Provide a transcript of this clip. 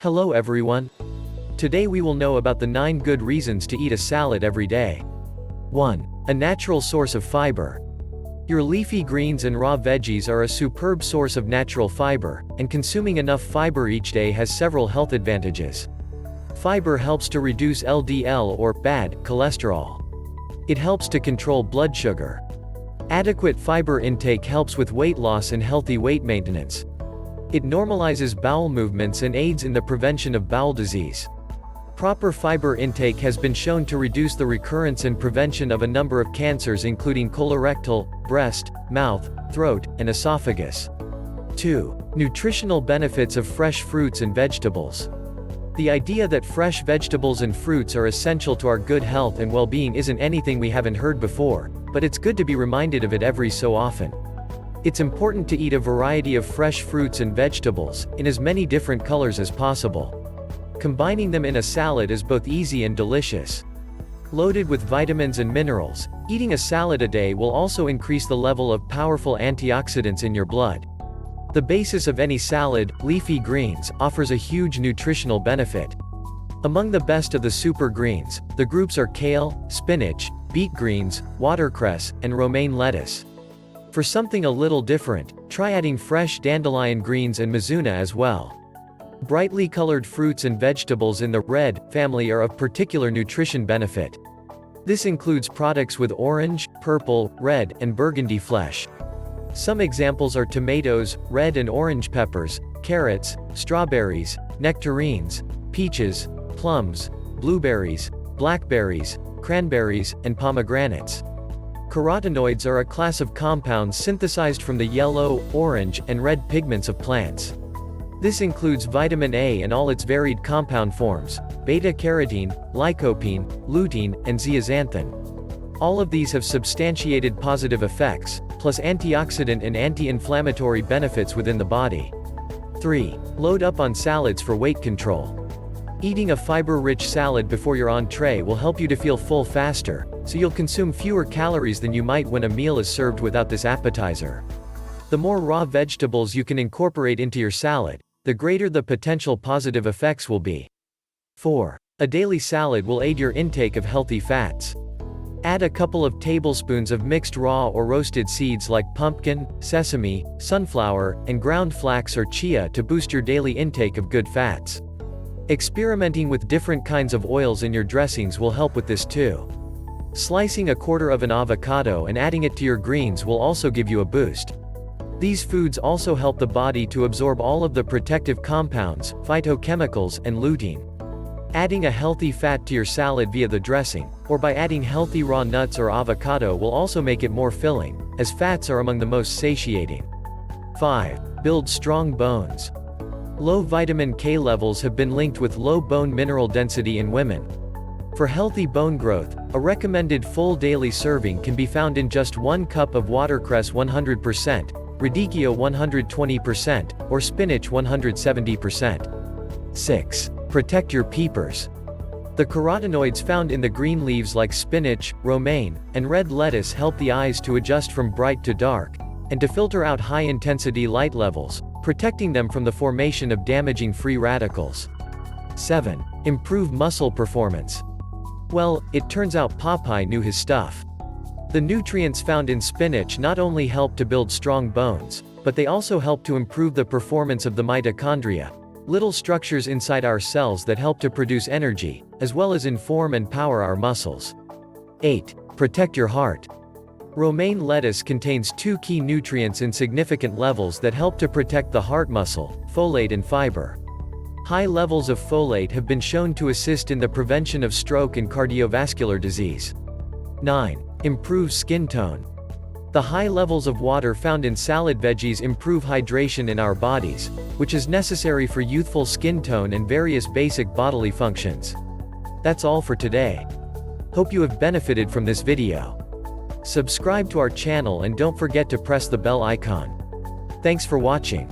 Hello everyone. Today we will know about the 9 good reasons to eat a salad every day. 1. A natural source of fiber. Your leafy greens and raw veggies are a superb source of natural fiber, and consuming enough fiber each day has several health advantages. Fiber helps to reduce LDL or bad cholesterol. It helps to control blood sugar. Adequate fiber intake helps with weight loss and healthy weight maintenance. It normalizes bowel movements and aids in the prevention of bowel disease. Proper fiber intake has been shown to reduce the recurrence and prevention of a number of cancers including colorectal, breast, mouth, throat, and esophagus. 2. Nutritional benefits of fresh fruits and vegetables. The idea that fresh vegetables and fruits are essential to our good health and well-being isn't anything we haven't heard before, but it's good to be reminded of it every so often. It's important to eat a variety of fresh fruits and vegetables, in as many different colors as possible. Combining them in a salad is both easy and delicious. Loaded with vitamins and minerals, eating a salad a day will also increase the level of powerful antioxidants in your blood. The basis of any salad, leafy greens, offers a huge nutritional benefit. Among the best of the super greens, the groups are kale, spinach, beet greens, watercress, and romaine lettuce. For something a little different, try adding fresh dandelion greens and mizuna as well. Brightly colored fruits and vegetables in the red family are of particular nutrition benefit. This includes products with orange, purple, red, and burgundy flesh. Some examples are tomatoes, red and orange peppers, carrots, strawberries, nectarines, peaches, plums, blueberries, blackberries, cranberries, and pomegranates. Carotenoids are a class of compounds synthesized from the yellow, orange, and red pigments of plants. This includes vitamin A and all its varied compound forms, beta-carotene, lycopene, lutein, and zeaxanthin. All of these have substantiated positive effects, plus antioxidant and anti-inflammatory benefits within the body. 3. Load up on salads for weight control. Eating a fiber-rich salad before your entree will help you to feel full faster, so you'll consume fewer calories than you might when a meal is served without this appetizer. The more raw vegetables you can incorporate into your salad, the greater the potential positive effects will be. 4. A daily salad will aid your intake of healthy fats. Add a couple of tablespoons of mixed raw or roasted seeds like pumpkin, sesame, sunflower, and ground flax or chia to boost your daily intake of good fats. Experimenting with different kinds of oils in your dressings will help with this too. Slicing a quarter of an avocado and adding it to your greens will also give you a boost. These foods also help the body to absorb all of the protective compounds, phytochemicals, and lutein. Adding a healthy fat to your salad via the dressing, or by adding healthy raw nuts or avocado will also make it more filling, as fats are among the most satiating. 5. Build strong bones. Low vitamin K levels have been linked with low bone mineral density in women. For healthy bone growth, a recommended full daily serving can be found in just 1 cup of watercress 100%, radicchio 120%, or spinach 170%. 6. Protect your peepers. The carotenoids found in the green leaves like spinach, romaine, and red lettuce help the eyes to adjust from bright to dark, and to filter out high-intensity light levels, protecting them from the formation of damaging free radicals. 7. Improve muscle performance. Well, it turns out Popeye knew his stuff. The nutrients found in spinach not only help to build strong bones, but they also help to improve the performance of the mitochondria, little structures inside our cells that help to produce energy, as well as inform and power our muscles. 8. Protect your heart. Romaine lettuce contains 2 key nutrients in significant levels that help to protect the heart muscle, folate and fiber. High levels of folate have been shown to assist in the prevention of stroke and cardiovascular disease. 9. Improve skin tone. The high levels of water found in salad veggies improve hydration in our bodies, which is necessary for youthful skin tone and various basic bodily functions. That's all for today. Hope you have benefited from this video. Subscribe to our channel and don't forget to press the bell icon. Thanks for watching.